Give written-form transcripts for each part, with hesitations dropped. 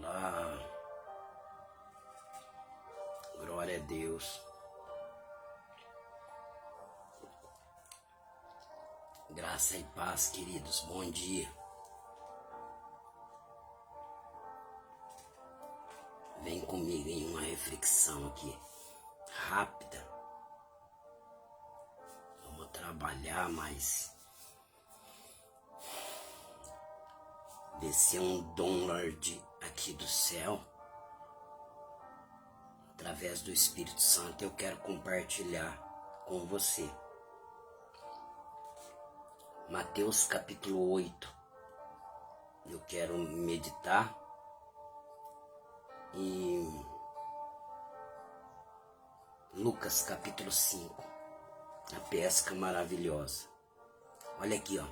Olá, glória a Deus, graça e paz, queridos, bom dia. Vem comigo em uma reflexão aqui, rápida. Vamos trabalhar, mas descer um download aqui do céu, através do Espírito Santo, eu quero compartilhar com você. Mateus capítulo 8, eu quero meditar e Lucas capítulo 5, a pesca maravilhosa. Olha aqui, ó.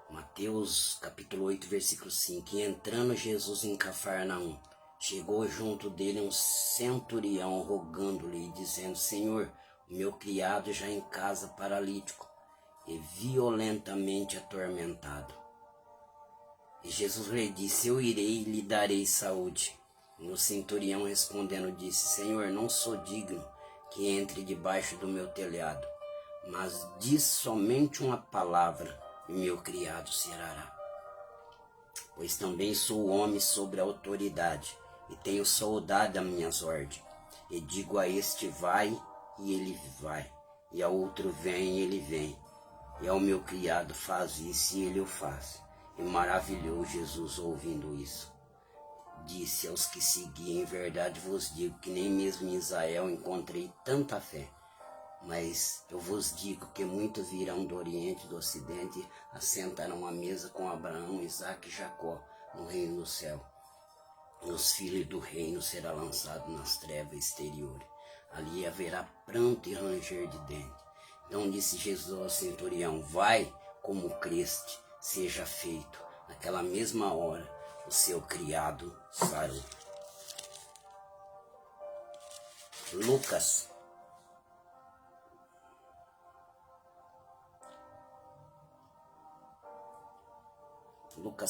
Mateus capítulo 8, versículo 5. E entrando Jesus em Cafarnaum, chegou junto dele um centurião, rogando-lhe e dizendo: Senhor, o meu criado já em casa paralítico e violentamente atormentado. E Jesus lhe disse: Eu irei e lhe darei saúde. E o centurião respondendo disse: Senhor, não sou digno que entre debaixo do meu telhado, mas diz somente uma palavra e meu criado sarará. Pois também sou homem sobre a autoridade, e tenho soldado às minhas ordens. E digo a este: vai, e ele vai, e ao outro: vem, e ele vem. E ao meu criado: faz isso, e ele o faz. E maravilhou Jesus ouvindo isso. Disse aos que seguiam: em verdade vos digo que nem mesmo em Israel encontrei tanta fé. Mas eu vos digo que muitos virão do Oriente e do Ocidente, assentarão à mesa com Abraão, Isaque e Jacó no reino do céu. E os filhos do reino serão lançados nas trevas exteriores. Ali haverá pranto e ranger de dentes. Então disse Jesus ao centurião: vai, como creste, seja feito. Naquela mesma hora o seu criado sarou. Lucas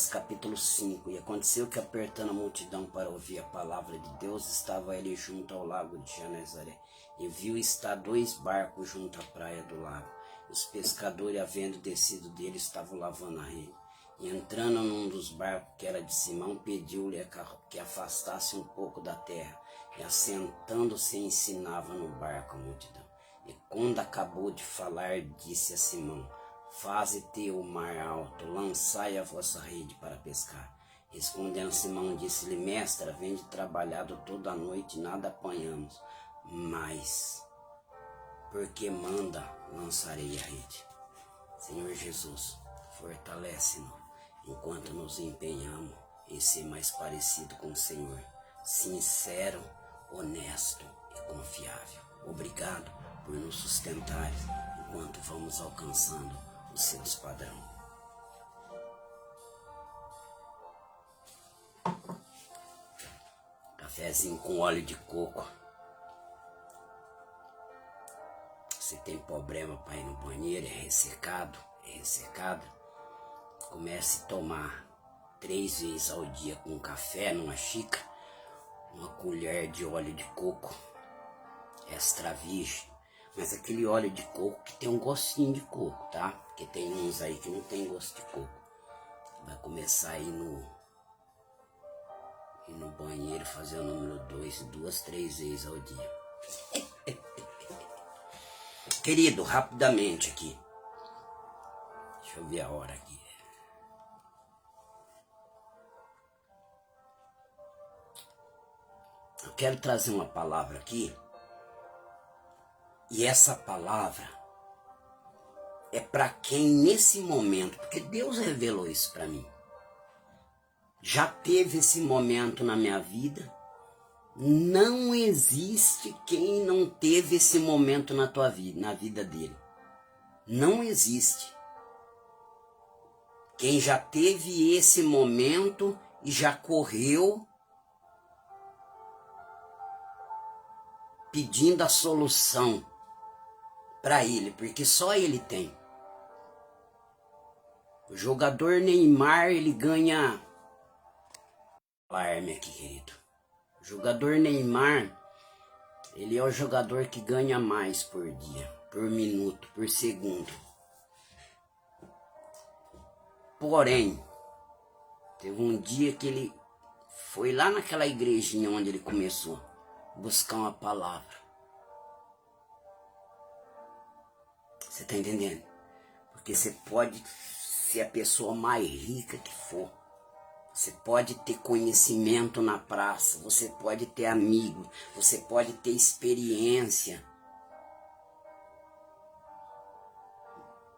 capítulo 5. E aconteceu que, apertando a multidão para ouvir a palavra de Deus, estava ele junto ao lago de Genezaré, e viu estar 2 barcos junto à praia do lago. E os pescadores, havendo descido dele, estavam lavando a rede. E entrando num dos barcos, que era de Simão, pediu-lhe que afastasse um pouco da terra, e assentando-se ensinava no barco a multidão. E quando acabou de falar, disse a Simão: faze-te o mar alto, lançai a vossa rede para pescar. Respondendo Simão, disse-lhe: mestra, vende trabalhado toda a noite e nada apanhamos, mas porque manda, lançarei a rede. Senhor Jesus, fortalece-nos enquanto nos empenhamos em ser mais parecido com o Senhor, sincero, honesto e confiável. Obrigado por nos sustentar enquanto vamos alcançando os seus padrões. Cafezinho com óleo de coco. Se tem problema para ir no banheiro, é ressecado, comece a tomar 3 vezes ao dia com café numa xícara, uma colher de óleo de coco extra virgem. Mas aquele óleo de coco que tem um gostinho de coco, tá? Porque tem uns aí que não tem gosto de coco. Vai começar a ir no banheiro, fazer o número 2, 3 vezes ao dia. Querido, rapidamente aqui. Deixa eu ver a hora aqui. Eu quero trazer uma palavra aqui. E essa palavra é para quem nesse momento, porque Deus revelou isso para mim, já teve esse momento na minha vida. Não existe quem não teve esse momento na tua vida, na vida dele. Não existe. Quem já teve esse momento e já correu pedindo a solução para ele, porque só ele tem. O jogador Neymar, ele ganha alarme aqui, querido. O jogador Neymar, ele é o jogador que ganha mais por dia, por minuto, por segundo. Porém, teve um dia que ele foi lá naquela igrejinha onde ele começou buscar uma palavra. Você tá entendendo? Porque você pode ser a pessoa mais rica que for. Você pode ter conhecimento na praça, você pode ter amigo, você pode ter experiência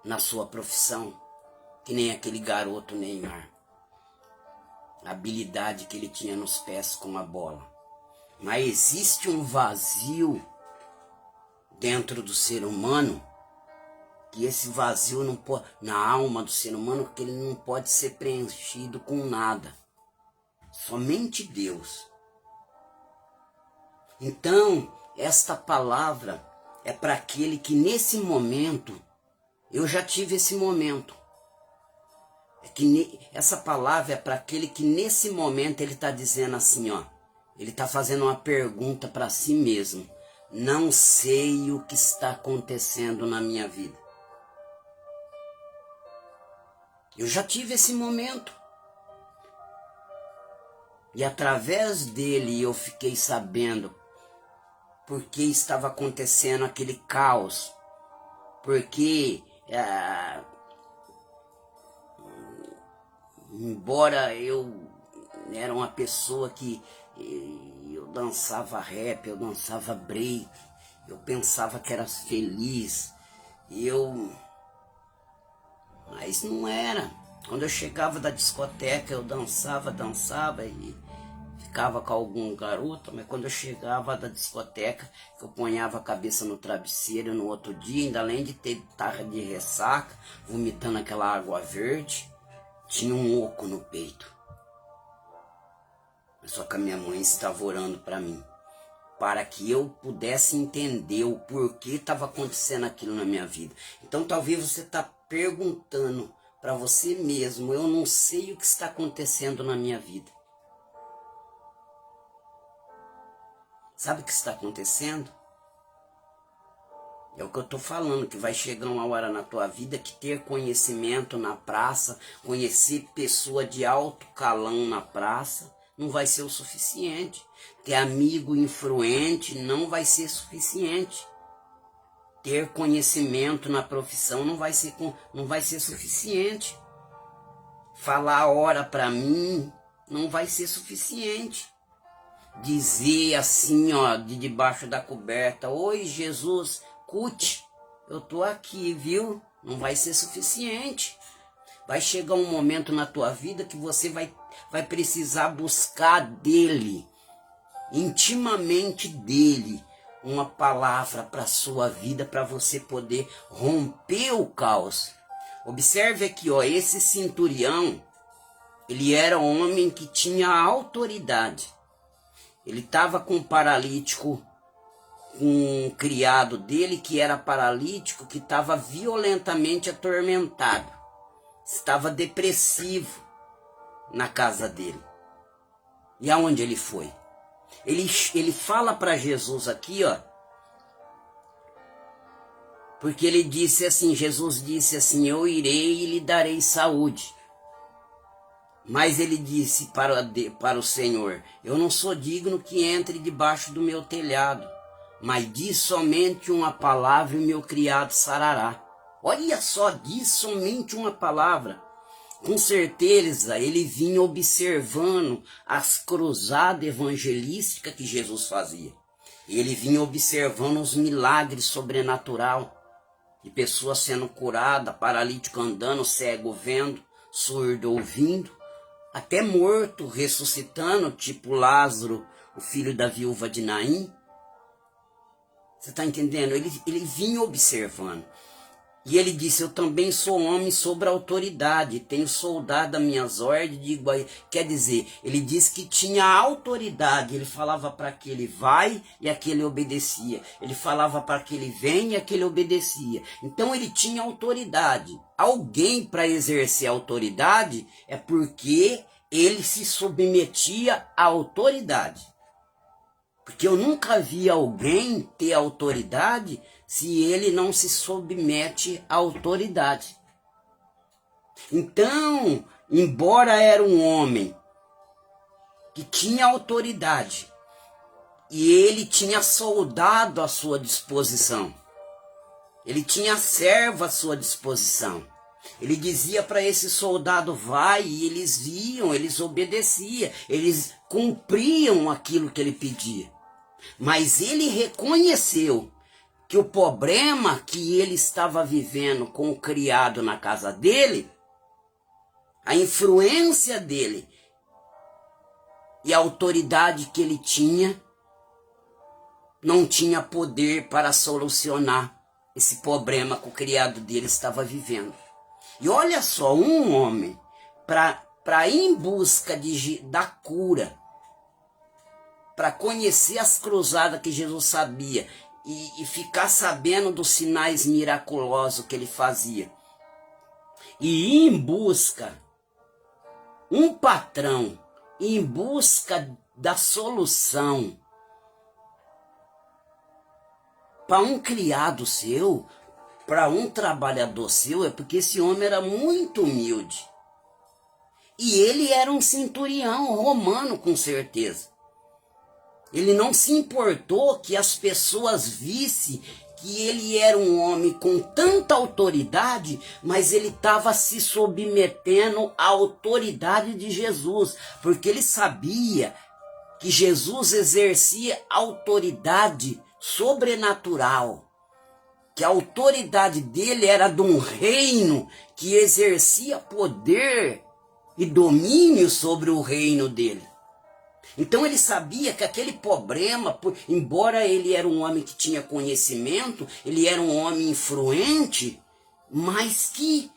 na sua profissão, que nem aquele garoto Neymar. A habilidade que ele tinha nos pés com a bola. Mas existe um vazio dentro do ser humano, que esse vazio não pode, na alma do ser humano, que ele não pode ser preenchido com nada. Somente Deus. Então, esta palavra é para aquele que nesse momento, eu já tive esse momento. Essa palavra é para aquele que nesse momento ele está dizendo assim, ó. Ele está fazendo uma pergunta para si mesmo. Não sei o que está acontecendo na minha vida. Eu já tive esse momento. E através dele eu fiquei sabendo por que estava acontecendo aquele caos. Porque, embora eu era uma pessoa que eu dançava rap, eu dançava break, eu pensava que era feliz, mas não era. Quando eu chegava da discoteca, eu dançava e ficava com algum garoto, mas quando eu chegava da discoteca, eu ponhava a cabeça no travesseiro no outro dia, ainda além de ter tarra de ressaca, vomitando aquela água verde, tinha um oco no peito. Só que a minha mãe estava orando para mim, para que eu pudesse entender o porquê estava acontecendo aquilo na minha vida. Então talvez você está perguntando para você mesmo, eu não sei o que está acontecendo na minha vida. Sabe o que está acontecendo? É o que eu estou falando, que vai chegar uma hora na tua vida que ter conhecimento na praça, conhecer pessoa de alto calão na praça, não vai ser o suficiente. Ter amigo influente não vai ser suficiente. Ter conhecimento na profissão não vai ser suficiente. Falar hora para mim não vai ser suficiente. Dizer assim, ó, de debaixo da coberta, oi Jesus, cute, eu tô aqui, viu? Não vai ser suficiente. Vai chegar um momento na tua vida que você vai precisar buscar dele, intimamente dele, uma palavra para a sua vida, para você poder romper o caos. Observe aqui, ó, esse centurião, ele era um homem que tinha autoridade. Ele estava com um paralítico, um criado dele que era paralítico, que estava violentamente atormentado. Estava depressivo na casa dele. E aonde ele foi? Ele fala para Jesus aqui, ó. Porque ele disse assim, Jesus disse assim, eu irei e lhe darei saúde. Mas ele disse para o Senhor, eu não sou digno que entre debaixo do meu telhado, mas diz somente uma palavra e o meu criado sarará. Olha só, diz somente uma palavra. Com certeza ele vinha observando as cruzadas evangelísticas que Jesus fazia. Ele vinha observando os milagres sobrenaturais, de pessoas sendo curadas, paralítico andando, cego vendo, surdo ouvindo, até morto ressuscitando, tipo Lázaro, o filho da viúva de Naim. Você está entendendo? Ele vinha observando. E ele disse, eu também sou homem sobre autoridade, tenho soldado a minhas ordens, digo aí. Quer dizer, ele disse que tinha autoridade, ele falava para aquele vai e aquele obedecia. Ele falava para aquele vem e aquele obedecia. Então ele tinha autoridade. Alguém para exercer autoridade é porque ele se submetia à autoridade. Porque eu nunca vi alguém ter autoridade se ele não se submete à autoridade. Então, embora era um homem que tinha autoridade, e ele tinha soldado à sua disposição, ele tinha servo à sua disposição, ele dizia para esse soldado, vai, e eles iam, eles obedeciam, eles cumpriam aquilo que ele pedia. Mas ele reconheceu que o problema que ele estava vivendo com o criado na casa dele, a influência dele e a autoridade que ele tinha, não tinha poder para solucionar esse problema que o criado dele estava vivendo. E olha só, um homem, para ir em busca da cura, para conhecer as cruzadas que Jesus sabia e ficar sabendo dos sinais miraculosos que ele fazia, e ir em busca, um patrão, em busca da solução para um criado seu, para um trabalhador seu, é porque esse homem era muito humilde. E ele era um centurião romano, com certeza. Ele não se importou que as pessoas vissem que ele era um homem com tanta autoridade, mas ele estava se submetendo à autoridade de Jesus, porque ele sabia que Jesus exercia autoridade sobrenatural, que a autoridade dele era de um reino que exercia poder e domínio sobre o reino dele. Então ele sabia que aquele problema, embora ele era um homem que tinha conhecimento, ele era um homem influente, mas que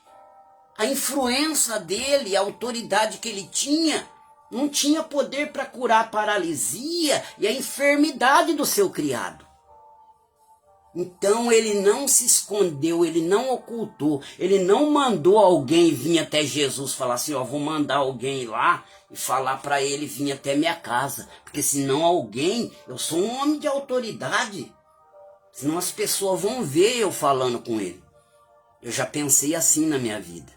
a influência dele, a autoridade que ele tinha, não tinha poder para curar a paralisia e a enfermidade do seu criado. Então ele não se escondeu, ele não ocultou, ele não mandou alguém vir até Jesus falar assim, ó, vou mandar alguém lá e falar para ele vir até minha casa, porque senão alguém, eu sou um homem de autoridade, senão as pessoas vão ver eu falando com ele. Eu já pensei assim na minha vida.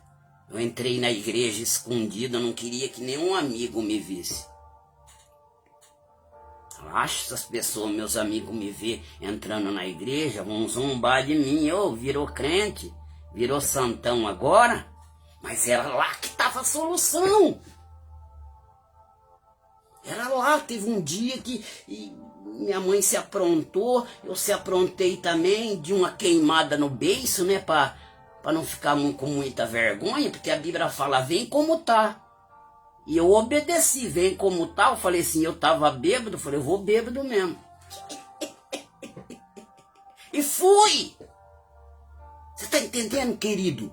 Eu entrei na igreja escondido, eu não queria que nenhum amigo me visse. Acho que as pessoas, meus amigos, me vê entrando na igreja, vão zombar de mim. Ô, virou crente, virou santão agora, mas era lá que estava a solução. Era lá, teve um dia que minha mãe se aprontou, eu se aprontei também, de uma queimada no beiço, né, para não ficar com muita vergonha, porque a Bíblia fala, vem como tá. E eu obedeci, vem como tá, eu falei assim, eu tava bêbado, eu falei, eu vou bêbado mesmo. E fui! Você está entendendo, querido?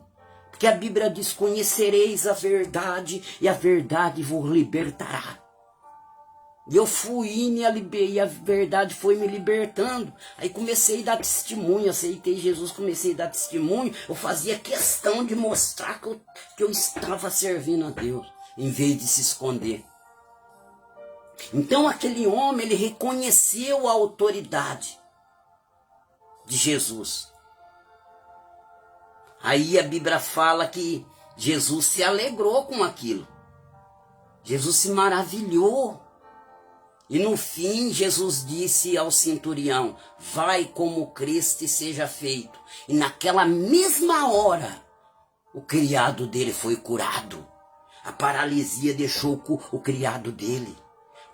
Porque a Bíblia diz, conhecereis a verdade, e a verdade vos libertará. E eu fui indo e a verdade foi me libertando. Aí comecei a dar testemunho, aceitei Jesus, comecei a dar testemunho. Eu fazia questão de mostrar que eu estava servindo a Deus, em vez de se esconder. Então aquele homem, ele reconheceu a autoridade de Jesus. Aí a Bíblia fala que Jesus se alegrou com aquilo. Jesus se maravilhou. E no fim, Jesus disse ao centurião, vai como creste e seja feito. E naquela mesma hora, o criado dele foi curado. A paralisia deixou o criado dele.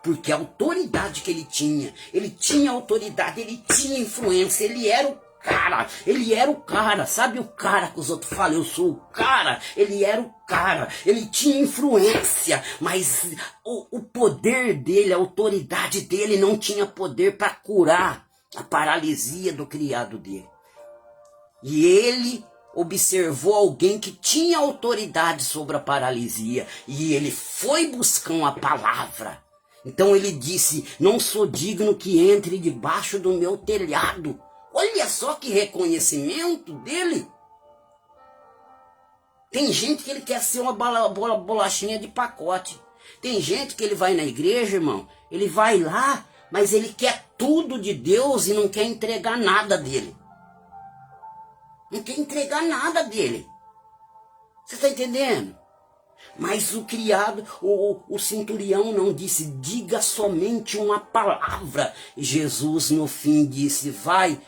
Porque a autoridade que ele tinha autoridade, ele tinha influência, ele era o cara, sabe o cara que os outros falam, eu sou o cara, ele era o cara, ele tinha influência, mas o poder dele, a autoridade dele não tinha poder para curar a paralisia do criado dele. E ele observou alguém que tinha autoridade sobre a paralisia, e ele foi buscar uma palavra. Então ele disse, não sou digno que entre debaixo do meu telhado. Olha só que reconhecimento dele. Tem gente que ele quer ser uma bolachinha de pacote. Tem gente que ele vai na igreja, irmão, ele vai lá, mas ele quer tudo de Deus e não quer entregar nada dele. Não quer entregar nada dele. Você está entendendo? Mas o criado, o centurião não disse, diga somente uma palavra. E Jesus no fim disse, vai,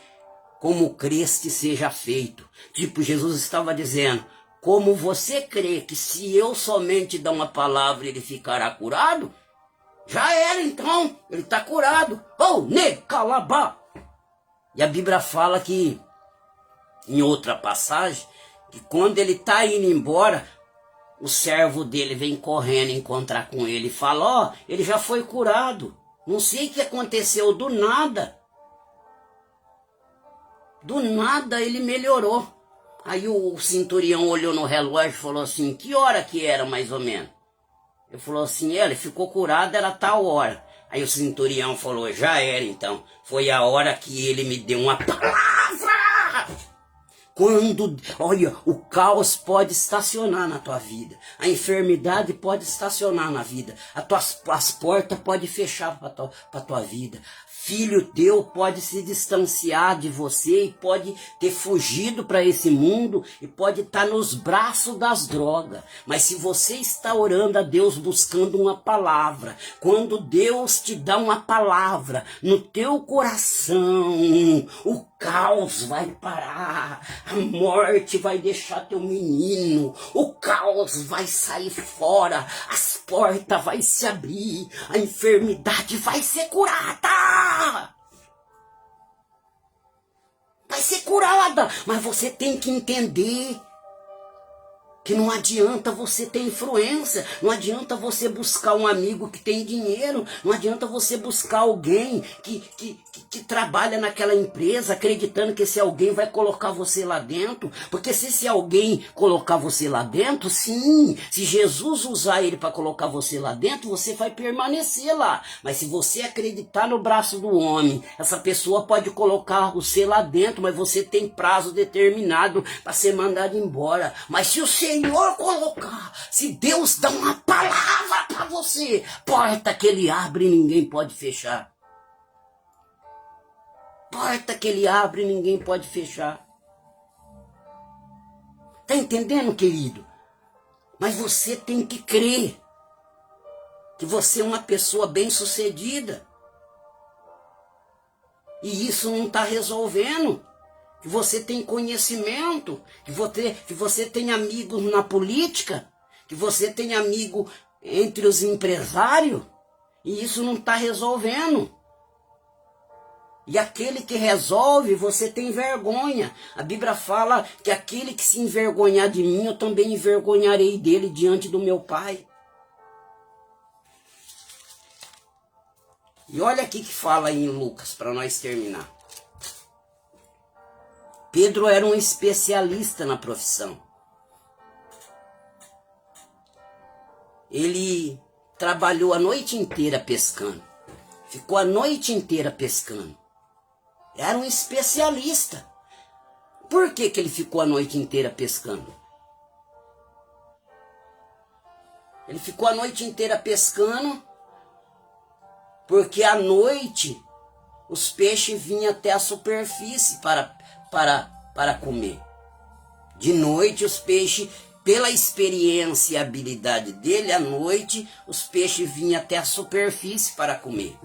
como creste seja feito. Tipo, Jesus estava dizendo, como você crê que se eu somente dar uma palavra ele ficará curado, já era então, ele está curado. Oh, ne calabá. E a Bíblia fala que, em outra passagem, que quando ele está indo embora, o servo dele vem correndo encontrar com ele e fala, ó, ele já foi curado. Não sei o que aconteceu, do nada. Do nada ele melhorou. Aí o centurião olhou no relógio e falou assim, que hora que era mais ou menos? Ele falou assim, ele ficou curado, era tal hora. Aí o centurião falou, já era então. Foi a hora que ele me deu uma palavra. Quando, olha, o caos pode estacionar na tua vida. A enfermidade pode estacionar na vida. As portas podem fechar para tua vida. Filho teu pode se distanciar de você e pode ter fugido para esse mundo e pode estar nos braços das drogas. Mas se você está orando a Deus buscando uma palavra, quando Deus te dá uma palavra no teu coração, o caos vai parar, a morte vai deixar teu menino, o caos vai sair fora, as portas vai se abrir, a enfermidade vai ser curada. Vai ser curada, mas você tem que entender que não adianta você ter influência, não adianta você buscar um amigo que tem dinheiro, não adianta você buscar alguém que trabalha naquela empresa acreditando que esse alguém vai colocar você lá dentro, porque se esse alguém colocar você lá dentro, sim, se Jesus usar ele para colocar você lá dentro, você vai permanecer lá, mas se você acreditar no braço do homem, essa pessoa pode colocar você lá dentro, mas você tem prazo determinado para ser mandado embora, mas se o Senhor colocar, se Deus dá uma palavra para você, porta que ele abre ninguém pode fechar. Porta que ele abre ninguém pode fechar. Tá entendendo, querido? Mas você tem que crer que você é uma pessoa bem-sucedida. E isso não está resolvendo. Que você tem conhecimento, que você tem amigos na política, que você tem amigo entre os empresários, e isso não está resolvendo. E aquele que resolve, você tem vergonha. A Bíblia fala que aquele que se envergonhar de mim, eu também envergonharei dele diante do meu Pai. E olha aqui que fala aí em Lucas, para nós terminar. Pedro era um especialista na profissão. Ele trabalhou a noite inteira pescando. Ficou a noite inteira pescando. Era um especialista. Por que ele ficou a noite inteira pescando? Ele ficou a noite inteira pescando porque à noite os peixes vinham até a superfície para comer. De noite os peixes, pela experiência e habilidade dele, à noite os peixes vinham até a superfície para comer.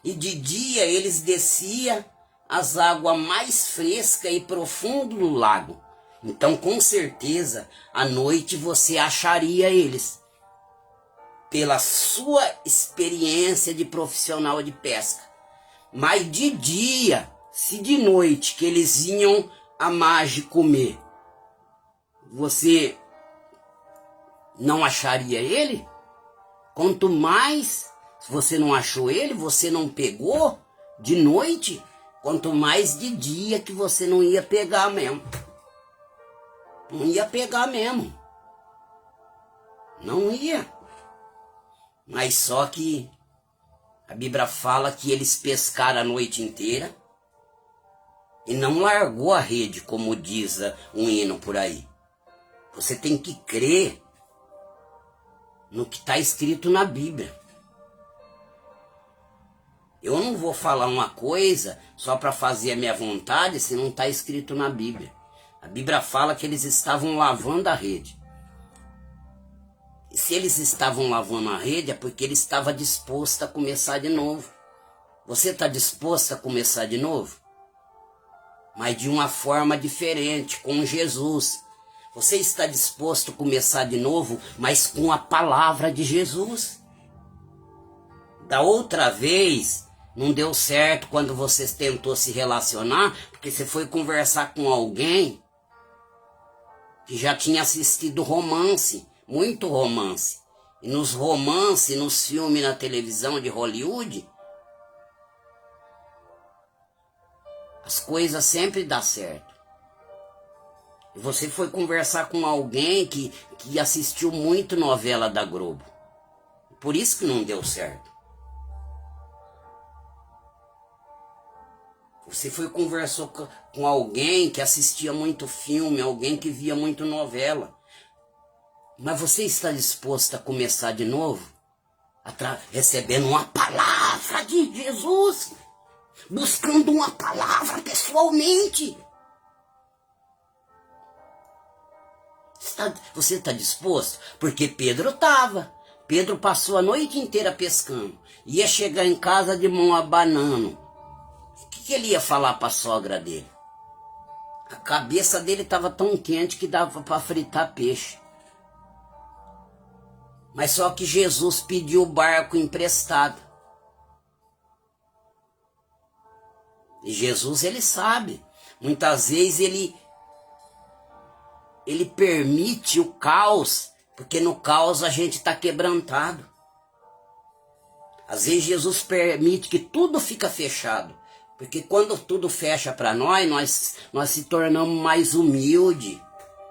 E de dia eles desciam as águas mais frescas e profundas do lago. Então com certeza à noite você acharia eles. Pela sua experiência de profissional de pesca. Mas de dia, se de noite que eles iam à margem comer, você não acharia ele? Quanto mais, se você não achou ele, você não pegou de noite, quanto mais de dia que você não ia pegar mesmo. Não ia pegar mesmo. Não ia. Mas só que a Bíblia fala que eles pescaram a noite inteira e não largou a rede, como diz um hino por aí. Você tem que crer no que está escrito na Bíblia. Eu não vou falar uma coisa só para fazer a minha vontade se não está escrito na Bíblia. A Bíblia fala que eles estavam lavando a rede. E se eles estavam lavando a rede é porque ele estava disposto a começar de novo. Você está disposto a começar de novo? Mas de uma forma diferente, com Jesus. Você está disposto a começar de novo, mas com a palavra de Jesus. Da outra vez, não deu certo quando você tentou se relacionar, porque você foi conversar com alguém que já tinha assistido romance, muito romance. E nos romances, nos filmes na televisão de Hollywood, as coisas sempre dão certo. E você foi conversar com alguém que assistiu muito novela da Globo. Por isso que não deu certo. Você foi conversar com alguém que assistia muito filme, alguém que via muito novela. Mas você está disposto a começar de novo? Recebendo uma palavra de Jesus? Buscando uma palavra pessoalmente? Você está disposto? Porque Pedro estava. Pedro passou a noite inteira pescando. Ia chegar em casa de mão abanando. O que ele ia falar para a sogra dele? A cabeça dele estava tão quente que dava para fritar peixe. Mas só que Jesus pediu o barco emprestado. E Jesus, ele sabe. Muitas vezes ele permite o caos, porque no caos a gente está quebrantado. Às vezes Jesus permite que tudo fica fechado. Porque quando tudo fecha para nós se tornamos mais humildes.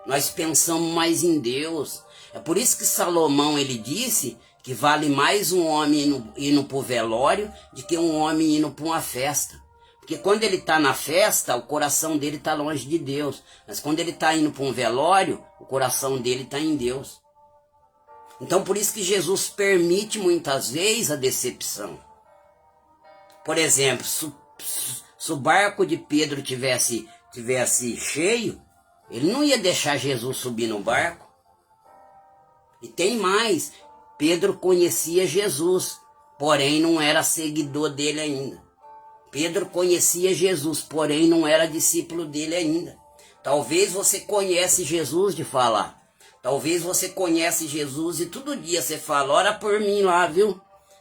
Nós pensamos mais em Deus. É por isso que Salomão, ele disse que vale mais um homem indo para o velório do que um homem indo para uma festa. Porque quando ele está na festa, o coração dele está longe de Deus. Mas quando ele está indo para um velório, o coração dele está em Deus. Então por isso que Jesus permite muitas vezes a decepção. Por exemplo, se o barco de Pedro tivesse cheio, ele não ia deixar Jesus subir no barco. E tem mais, Pedro conhecia Jesus, porém não era seguidor dele ainda. Pedro conhecia Jesus, porém não era discípulo dele ainda. Talvez você conhece Jesus de falar. Talvez você conhece Jesus e todo dia você fala, ora por mim lá, viu?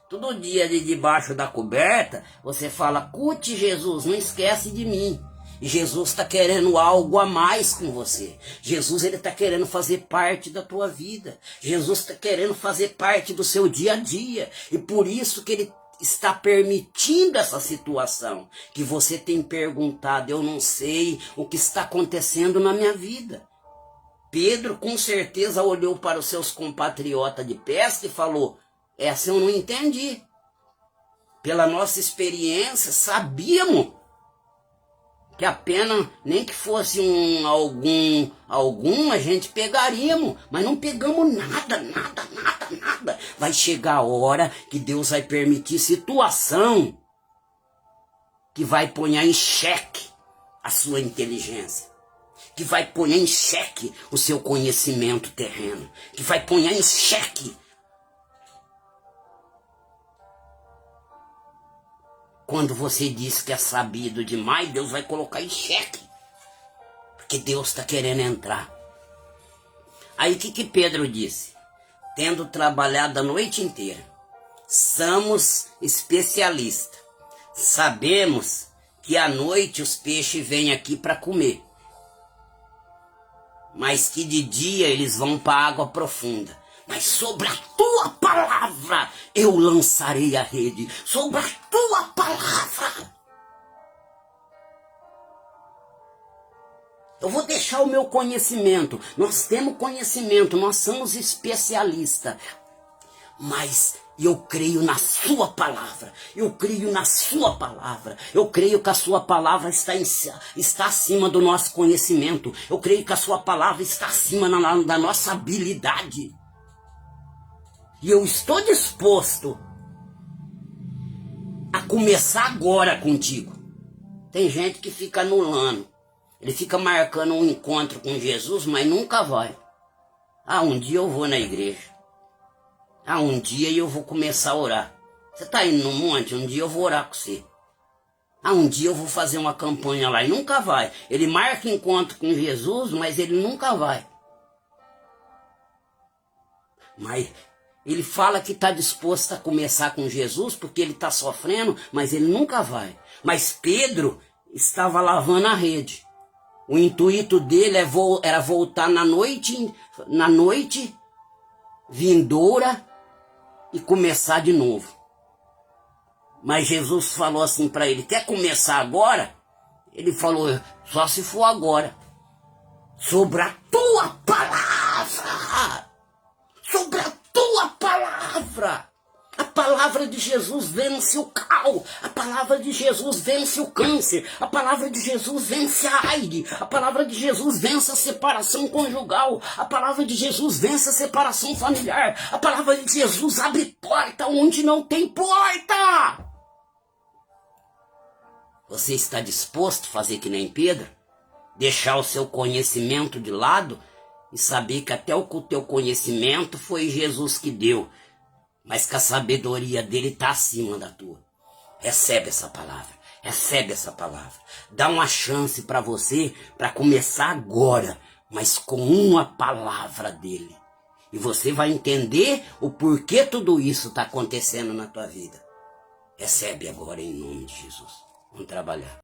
Todo dia ali debaixo da coberta, você fala, curte Jesus, não esquece de mim. E Jesus está querendo algo a mais com você. Jesus, ele está querendo fazer parte da tua vida. Jesus está querendo fazer parte do seu dia a dia. E por isso que ele está permitindo essa situação. Que você tem perguntado, eu não sei o que está acontecendo na minha vida. Pedro com certeza olhou para os seus compatriotas de pesca e falou, essa eu não entendi. Pela nossa experiência, sabíamos que a pena, nem que fosse algum a gente pegaríamos, mas não pegamos nada. Vai chegar a hora que Deus vai permitir situação que vai pôr em xeque a sua inteligência, que vai pôr em xeque o seu conhecimento terreno, que vai pôr em xeque quando você diz que é sabido demais, Deus vai colocar em xeque. Porque Deus está querendo entrar. Aí o que Pedro disse? Tendo trabalhado a noite inteira, somos especialistas. Sabemos que à noite os peixes vêm aqui para comer. Mas que de dia eles vão para a água profunda. Mas sobre a tua palavra eu lançarei a rede. Sobre a tua palavra. Eu vou deixar o meu conhecimento. Nós temos conhecimento, nós somos especialistas. Mas eu creio na sua palavra. Eu creio na sua palavra. Eu creio que a sua palavra está acima do nosso conhecimento. Eu creio que a sua palavra está acima da nossa habilidade. E eu estou disposto a começar agora contigo. Tem gente que fica anulando. Ele fica marcando um encontro com Jesus, mas nunca vai. Um dia eu vou na igreja. Um dia eu vou começar a orar. Você está indo no monte? Um dia eu vou orar com você. Um dia eu vou fazer uma campanha lá. E nunca vai. Ele marca encontro com Jesus, mas ele nunca vai. Mas ele fala que está disposto a começar com Jesus porque ele está sofrendo, mas ele nunca vai. Mas Pedro estava lavando a rede. O intuito dele era voltar na noite vindoura e começar de novo. Mas Jesus falou assim para ele: quer começar agora? Ele falou: só se for agora. Sobre a tua palavra. Sobre a tua palavra. A palavra de Jesus vence o cal. A palavra de Jesus vence o câncer. A palavra de Jesus vence a AIDS. A palavra de Jesus vence a separação conjugal. A palavra de Jesus vence a separação familiar. A palavra de Jesus abre porta onde não tem porta. Você está disposto a fazer que nem Pedro? Deixar o seu conhecimento de lado e saber que até o teu conhecimento foi Jesus que deu, mas que a sabedoria dele está acima da tua. Recebe essa palavra, recebe essa palavra. Dá uma chance para você para começar agora, mas com uma palavra dele. E você vai entender o porquê tudo isso está acontecendo na tua vida. Recebe agora em nome de Jesus. Vamos trabalhar.